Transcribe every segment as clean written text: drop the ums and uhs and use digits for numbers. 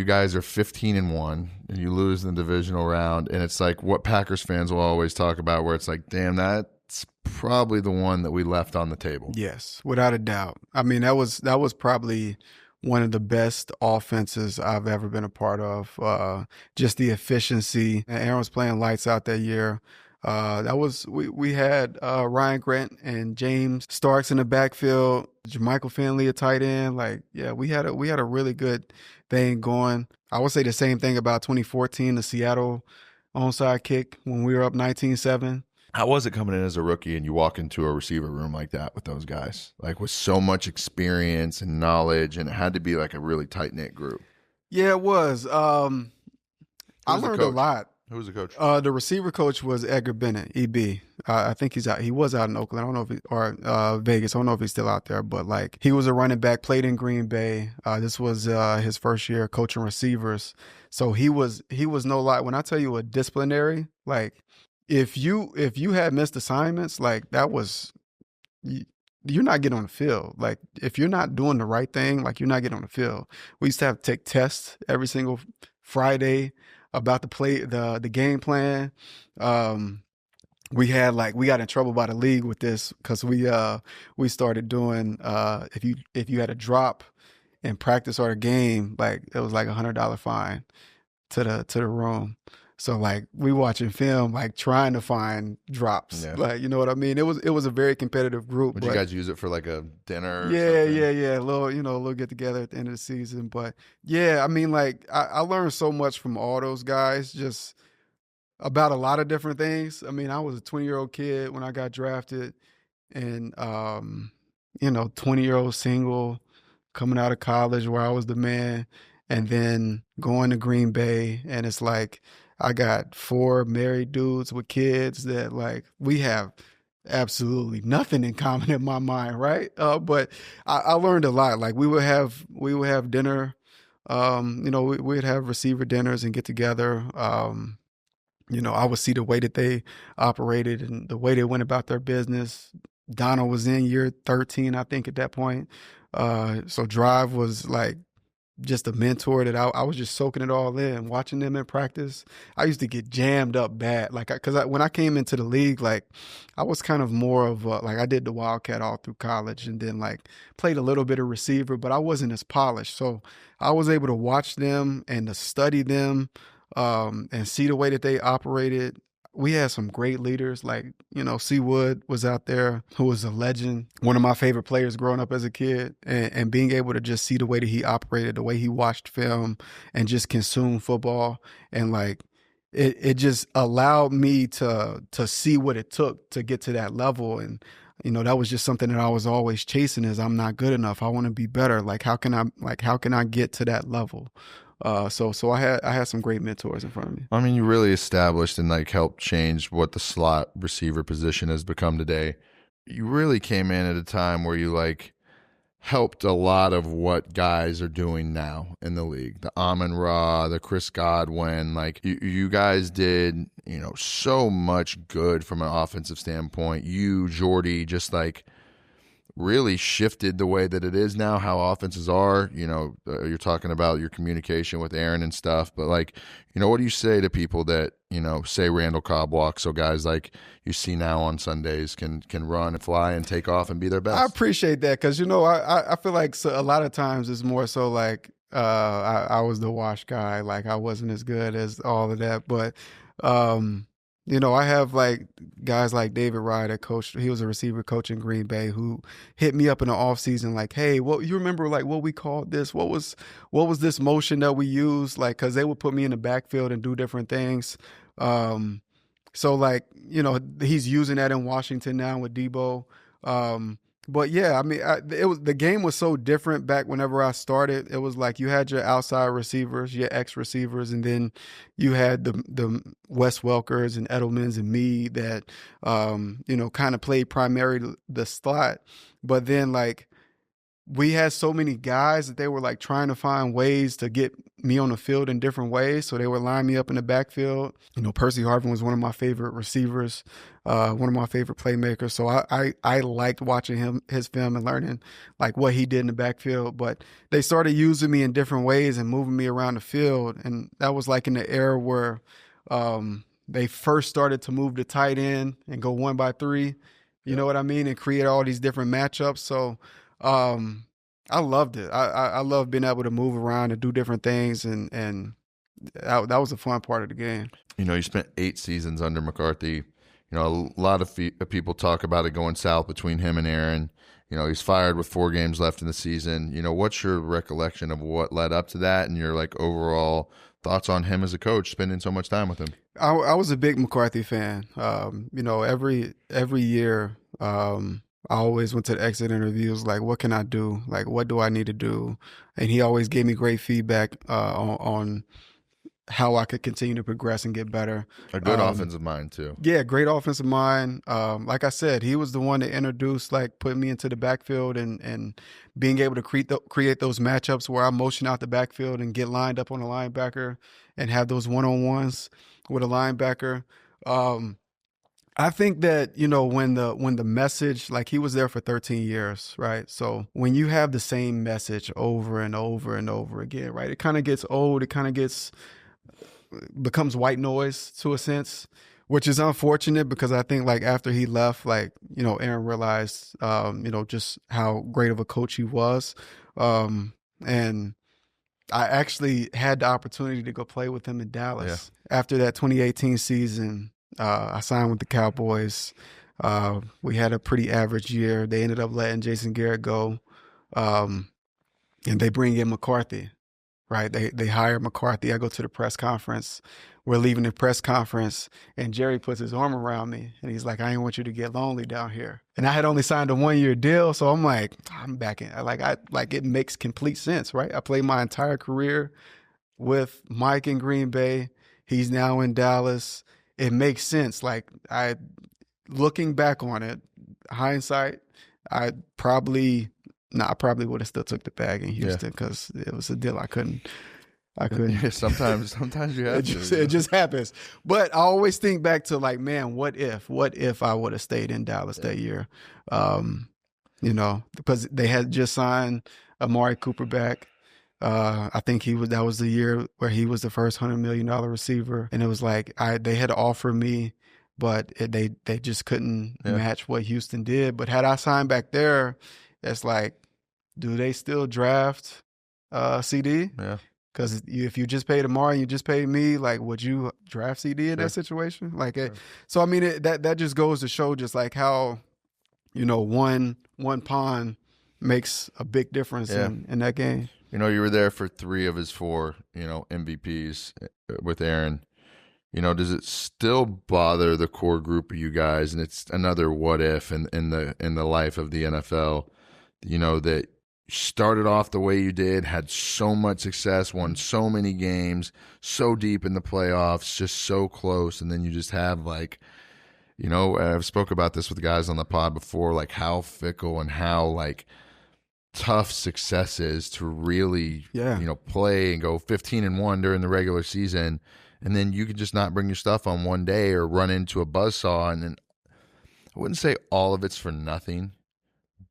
guys are 15-1 and you lose in the divisional round, and it's like what Packers fans will always talk about, where it's like, damn, that's probably the one that we left on the table. Yes, without a doubt. I mean, that was probably one of the best offenses I've ever been a part of. Just the efficiency. And Aaron was playing lights out that year. We had Ryan Grant and James Starks in the backfield, Jermichael Finley a tight end. Like, yeah, we had a really good thing going. I would say the same thing about 2014, the Seattle onside kick when we were up 19-7. How was it coming in as a rookie and you walk into a receiver room like that with those guys, like with so much experience and knowledge, and it had to be like a really tight knit group? Yeah, it was. I learned a lot. Who was the coach? The receiver coach was Edgar Bennett, EB. I think he's out. He was out in Oakland. I don't know if or Vegas. I don't know if he's still out there. But like, he was a running back, played in Green Bay. This was his first year coaching receivers. So he was no lie. When I tell you a disciplinary, like if you had missed assignments, like that was. You're not getting on the field. Like if you're not doing the right thing, like you're not getting on the field. We used to have to take tests every single Friday about the game plan. We got in trouble by the league with this because we started doing if you had a drop in practice or a game, like it was like $100 fine to the room. So like we watching film, like trying to find drops, like, you know what I mean? It was a very competitive group. Would you guys use it for like a dinner? Or yeah, something? a little get together at the end of the season. But yeah, I mean, like I learned so much from all those guys, just about a lot of different things. I mean, I was a 20-year-old kid when I got drafted, and 20-year-old single coming out of college where I was the man, and then going to Green Bay, and it's like, I got 4 married dudes with kids that like we have absolutely nothing in common in my mind, right? But I learned a lot. Like we would have dinner, we'd have receiver dinners and get together. I would see the way that they operated and the way they went about their business. Donald was in year 13, I think, at that point. So Drive was like just a mentor that I was just soaking it all in, watching them in practice. I used to get jammed up bad. Like, when I came into the league, like I was kind of more of like I did the Wildcat all through college and then like played a little bit of receiver, but I wasn't as polished. So I was able to watch them and to study them and see the way that they operated. We had some great leaders, like, C. Wood was out there, who was a legend, one of my favorite players growing up as a kid, and being able to just see the way that he operated, the way he watched film and just consumed football. And like, it just allowed me to see what it took to get to that level. And, that was just something that I was always chasing, is I'm not good enough. I want to be better. Like, how can I get to that level? So I had some great mentors in front of me. I mean, you really established and like helped change what the slot receiver position has become today. You really came in at a time where you like helped a lot of what guys are doing now in the league. The Amon-Ra, the Chris Godwin, like you guys did, so much good from an offensive standpoint. You, Jordy, just like really shifted the way that it is now, how offenses are. You're talking about your communication with Aaron and stuff, but like, what do you say to people that, say Randall Cobb walks, so guys like you see now on Sundays can run and fly and take off and be their best? I appreciate that because, I feel like a lot of times it's more so like I was the wash guy, like I wasn't as good as all of that, but I have like guys like David Rye that coached. He was a receiver coach in Green Bay who hit me up in the off season, like, "Hey, you remember like what we called this? What was this motion that we used?" Like, because they would put me in the backfield and do different things. So like, he's using that in Washington now with Debo. But yeah, I mean, the game was so different back whenever I started. It was like you had your outside receivers, your X receivers, and then you had the Wes Welkers and Edelmans and me that, kind of played primarily the slot. But then like we had so many guys that they were like trying to find ways to get me on the field in different ways. So they would line me up in the backfield. Percy Harvin was one of my favorite receivers, one of my favorite playmakers. So I liked watching his film and learning like what he did in the backfield. But they started using me in different ways and moving me around the field. And that was like in the era where they first started to move the tight end and go 1-by-3. You know what I mean? And create all these different matchups. So I loved it. I love being able to move around and do different things, and that was a fun part of the game. You spent 8 seasons under McCarthy. A lot of people talk about it going south between him and Aaron. He's fired with 4 games left in the season. What's your recollection of what led up to that, and your like overall thoughts on him as a coach, spending so much time with him? I was a big McCarthy fan. Every year, I always went to the exit interviews like, what can I do? Like, what do I need to do? And he always gave me great feedback on how I could continue to progress and get better. A good offensive mind too. Yeah, great offensive mind. Like I said, he was the one that introduced like putting me into the backfield and being able to create those matchups where I motion out the backfield and get lined up on a linebacker and have those one-on-ones with a linebacker. I think that, when the message, like he was there for 13 years, right? So when you have the same message over and over and over again, right, it kind of gets old. It kind of becomes white noise to a sense, which is unfortunate because I think like after he left, like, Aaron realized, just how great of a coach he was. And I actually had the opportunity to go play with him in Dallas after that 2018 season. I signed with the Cowboys. We had a pretty average year. They ended up letting Jason Garrett go, and they bring in McCarthy, right? They hire McCarthy. I go to the press conference. We're leaving the press conference, and Jerry puts his arm around me, and he's like, "I didn't want you to get lonely down here." And I had only signed a 1-year deal, so I'm like, I'm back in. It makes complete sense, right? I played my entire career with Mike in Green Bay. He's now in Dallas. It makes sense. Like looking back on it, hindsight, I probably would have still took the bag in Houston because it was a deal I couldn't. Sometimes you have it just happens. But I always think back to like, man, what if I would have stayed in Dallas that year? Because they had just signed Amari Cooper back. I think that was the year where he was the first $100 million receiver. And it was like, they had offered me, but they just couldn't match what Houston did. But had I signed back there, it's like, do they still draft CD? Yeah. Because if you just paid Amari and you just paid me, like, would you draft CD in that situation? Like, so I mean, that just goes to show just like how, one pond makes a big difference in that game. You were there for 3 of his 4, MVPs with Aaron. Does it still bother the core group of you guys? And it's another what if in the life of the NFL, that started off the way you did, had so much success, won so many games, so deep in the playoffs, just so close. And then you just have like, I've spoke about this with guys on the pod before, like how fickle and how like tough success is to really, play and go 15-1 during the regular season. And then you can just not bring your stuff on one day or run into a buzzsaw. And then I wouldn't say all of it's for nothing,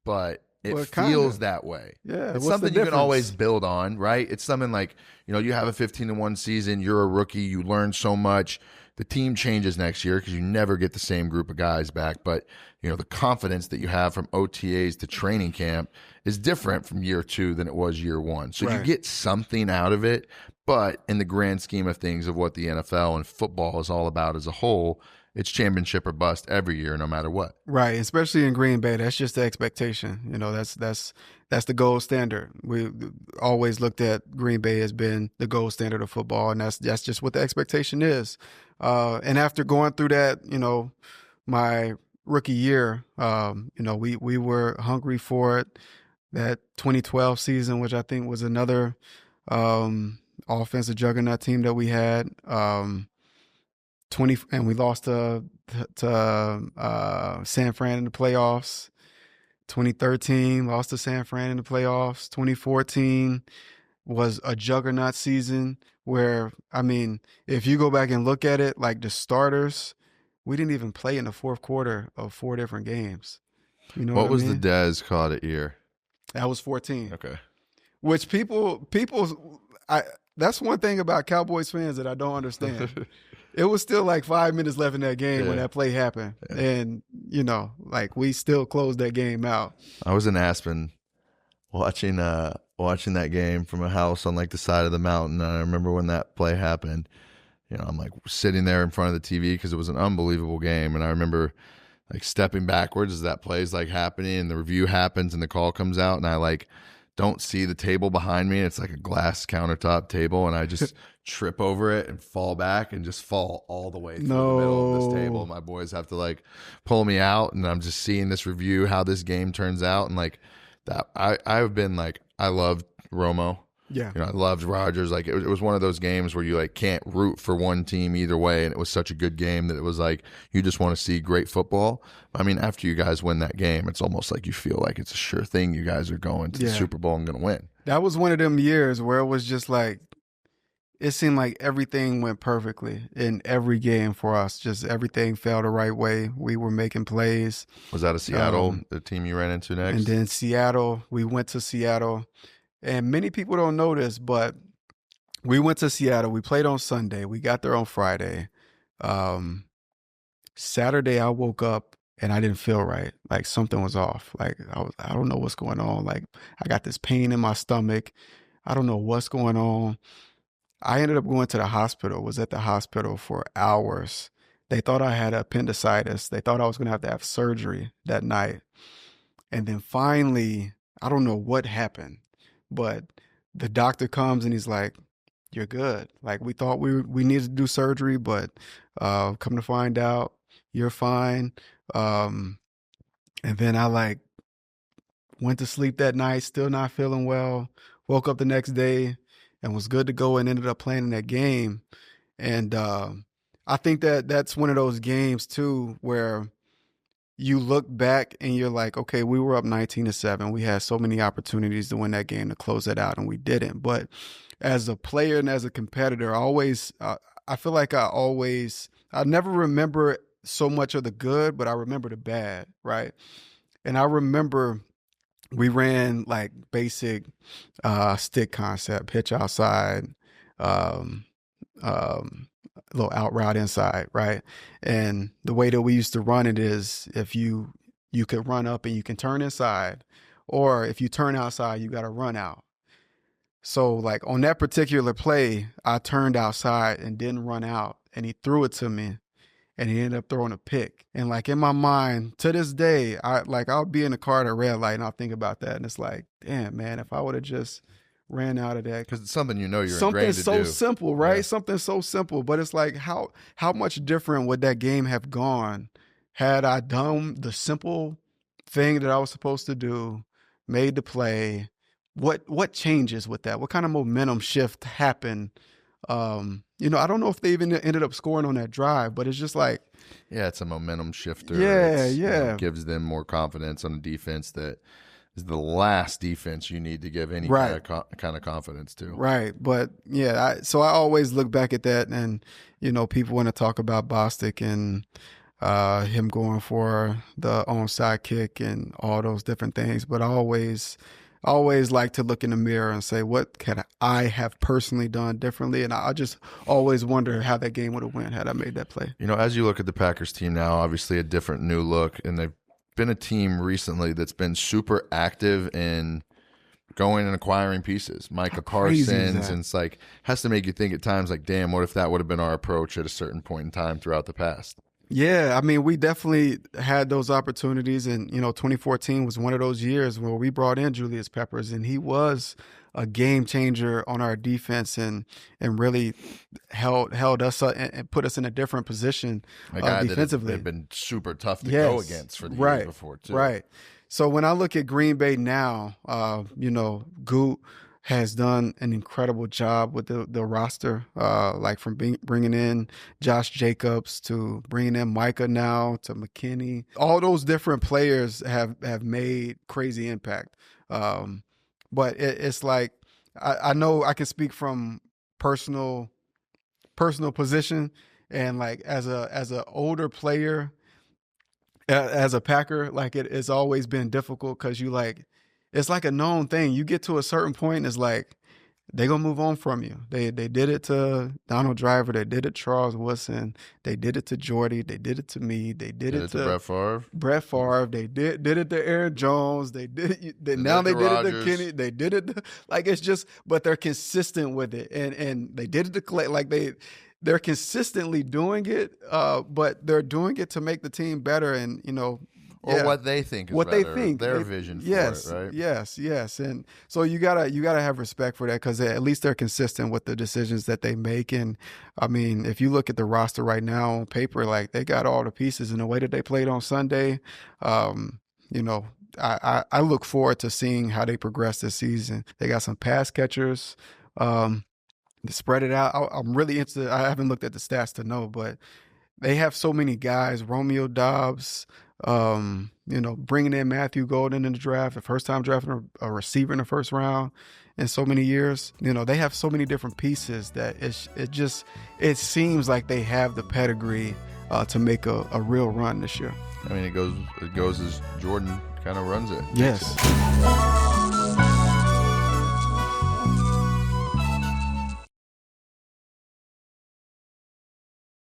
but it feels that way. Yeah. It's something you can always build on, right? It's something like, you have a 15-1 season, you're a rookie, you learn so much. The team changes next year because you never get the same group of guys back. But, the confidence that you have from OTAs to training camp is different from year 2 than it was year 1. So you get something out of it. But in the grand scheme of things of what the NFL and football is all about as a whole, it's championship or bust every year, no matter what. Right, especially in Green Bay, that's just the expectation. That's the gold standard. We always looked at Green Bay as being the gold standard of football, and that's just what the expectation is. And after going through that, my rookie year, we were hungry for it. That 2012 season, which I think was another offensive juggernaut team that we had. And we lost to San Fran in the playoffs. 2013, lost to San Fran in the playoffs. 2014 was a juggernaut season where, I mean, if you go back and look at it, like the starters, we didn't even play in the fourth quarter of 4 different games. You know What what I was the mean? Dez caught it year? That was 14. Okay. Which that's one thing about Cowboys fans that I don't understand. It was still like 5 minutes left in that game when Yeah. that play happened. Yeah. And, like we still closed that game out. I was in Aspen watching that game from a house on like the side of the mountain. And I remember when that play happened, I'm like sitting there in front of the TV because it was an unbelievable game. And I remember like stepping backwards as that play is like happening and the review happens and the call comes out and I like don't see the table behind me. It's like a glass countertop table and I just trip over it and fall back and just fall all the way through the middle of this table. My boys have to like pull me out and I'm just seeing this review, how this game turns out. And like that, I've been like, I loved Romo. Yeah. I loved Rodgers. Like it was one of those games where you like can't root for one team either way, and it was such a good game that it was like you just want to see great football. I mean, after you guys win that game, it's almost like you feel like it's a sure thing you guys are going to the Super Bowl and going to win. That was one of them years where it was just like it seemed like everything went perfectly in every game for us. Just everything fell the right way. We were making plays. Was that a Seattle, the team you ran into next? And then Seattle, we went to Seattle. And many people don't know this, but we went to Seattle. We played on Sunday. We got there on Friday. Saturday, I woke up and I didn't feel right. Like something was off. Like I don't know what's going on. Like I got this pain in my stomach. I don't know what's going on. I ended up going to the hospital. Was at the hospital for hours. They thought I had appendicitis. They thought I was going to have surgery that night. And then finally, I don't know what happened. But the doctor comes and he's like, "You're good. Like we thought we needed to do surgery, but come to find out, you're fine." And then I like went to sleep that night, still not feeling well. Woke up the next day and was good to go and ended up playing in that game. And I think that's one of those games too where you look back and you're like, okay, we were up 19-7. We had so many opportunities to win that game, to close it out, and we didn't. But as a player and as a competitor, I feel like I never remember so much of the good, but I remember the bad, right? And I remember we ran like basic stick concept, pitch outside, little out route inside, right? And the way that we used to run it is if you could run up and you can turn inside, or if you turn outside, you got to run out. So like on that particular play, I turned outside and didn't run out, and he threw it to me and he ended up throwing a pick. And like in my mind to this day, I'll be in the car at a red light and I'll think about that. And it's like, damn, man, if I would have just ran out of that, because it's something you're ingrained something to so do. simple, right? Yeah. Something so simple, but it's like how much different would that game have gone had I done the simple thing that I was supposed to do, made the play? What changes with that? What kind of momentum shift happened? I don't know if they even ended up scoring on that drive, but it's just like, yeah, it's a momentum shifter. Yeah. It gives them more confidence on a defense that is the last defense you need to give any Right. kind of confidence to. Right. But yeah, so I always look back at that, and people want to talk about Bostic and him going for the onside kick and all those different things, but I always like to look in the mirror and say, what could I have personally done differently? And I just always wonder how that game would have went had I made that play. As you look at the Packers team now, obviously a different new look, and they've been a team recently that's been super active in going and acquiring pieces. Micah Parsons, and it's like has to make you think at times like, damn, what if that would have been our approach at a certain point in time throughout the past? Yeah, I mean, we definitely had those opportunities, and 2014 was one of those years where we brought in Julius Peppers, and he was a game changer on our defense, and really held us up and put us in a different position defensively. They've been super tough to go against for the years before too. Right. So when I look at Green Bay now, Goot has done an incredible job with the roster, like from bringing in Josh Jacobs to bringing in Micah now to McKinney. All those different players have made crazy impact. But it's like I know I can speak from personal position, and like as a older player, as a Packer, like it's always been difficult because you like it's like a known thing. You get to a certain point, and it's like they're gonna move on from you. They did it to Donald Driver, they did it to Charles Woodson, they did it to Jordy, they did it to me, they did it to Brett Favre. They did it to Aaron Jones, they did it. They did it Rodgers. to Kenny, they did it to, like it's just, but they're consistent with it, and they did it to Clay. Like they're consistently doing it, but they're doing it to make the team better, and Or what they think is what better, they think, their vision for yes, it, right? Yes, and so you gotta have respect for that because at least they're consistent with the decisions that they make. And I mean, if you look at the roster right now on paper, like they got all the pieces, and the way that they played on Sunday, I look forward to seeing how they progress this season. They got some pass catchers. To spread it out, I'm really interested. I haven't looked at the stats to know, but they have so many guys. Romeo Dobbs, bringing in Matthew Golden in the draft, the first time drafting a receiver in the first round in so many years. They have so many different pieces that it seems like they have the pedigree to make a real run this year. I mean, it goes as Jordan kind of runs it. Yes.